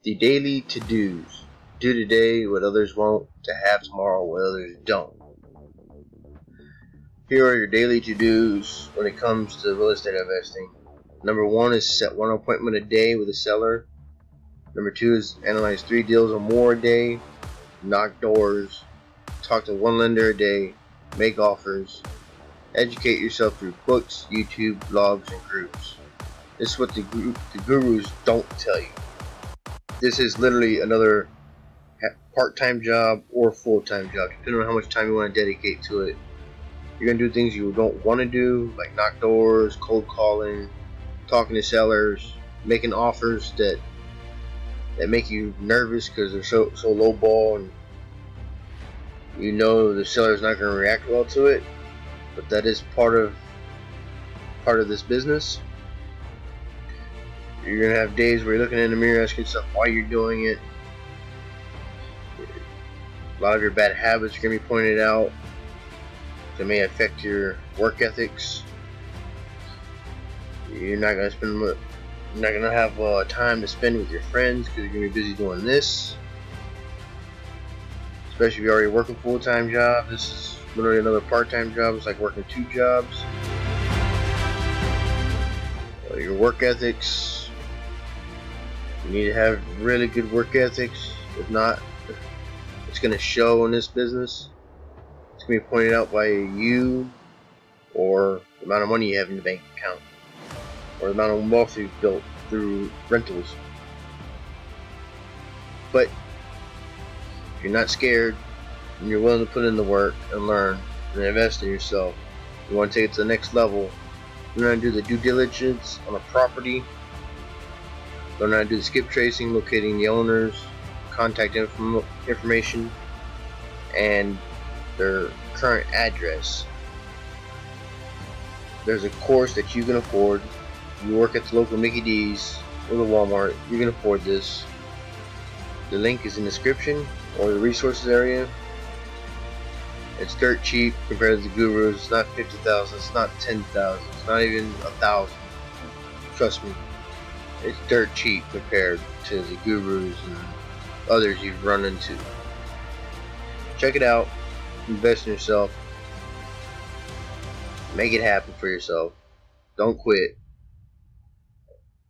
The daily to-dos. Do today what others won't, to have tomorrow what others don't. Here are your daily to-dos when it comes to real estate investing. Number 1 is set 1 appointment a day with a seller. Number 2 is analyze 3 deals or more a day. Knock doors. Talk to 1 lender a day. Make offers. Educate yourself through books, YouTube, blogs, and groups. This is what the gurus don't tell you. This is literally another part-time job or full-time job, depending on how much time you want to dedicate to it. You're going to do things you don't want to do, like knock doors, cold calling, talking to sellers, making offers that make you nervous because they're so low ball, and you know the seller's not going to react well to it. But that is part of this business. You're going to have days where you're looking in the mirror asking yourself why you're doing it. A lot of your bad habits are going to be pointed out that may affect your work ethics. You're not going to have time to spend with your friends because you're going to be busy doing this. Especially if you're already working a full-time job. This is literally another part-time job. It's like working 2 jobs. Your work ethics. You need to have really good work ethics. If not, it's going to show in this business. It's going to be pointed out by you, or the amount of money you have in the bank account, or the amount of wealth you've built through rentals. But if you're not scared and you're willing to put in the work and learn and invest in yourself, you want to take it to the next level. You want to do the due diligence on a property. Learn how to do the skip tracing, locating the owners, contact information, and their current address. There's a course that you can afford. You work at the local Mickey D's or the Walmart, you can afford this. The link is in the description or the resources area. It's dirt cheap compared to the gurus. It's not 50,000, it's not 10,000, it's not even 1,000. Trust me, it's dirt cheap compared to the gurus and others you've run into. Check it out, invest in yourself, make it happen for yourself, don't quit,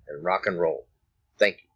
and rock and roll. Thank you.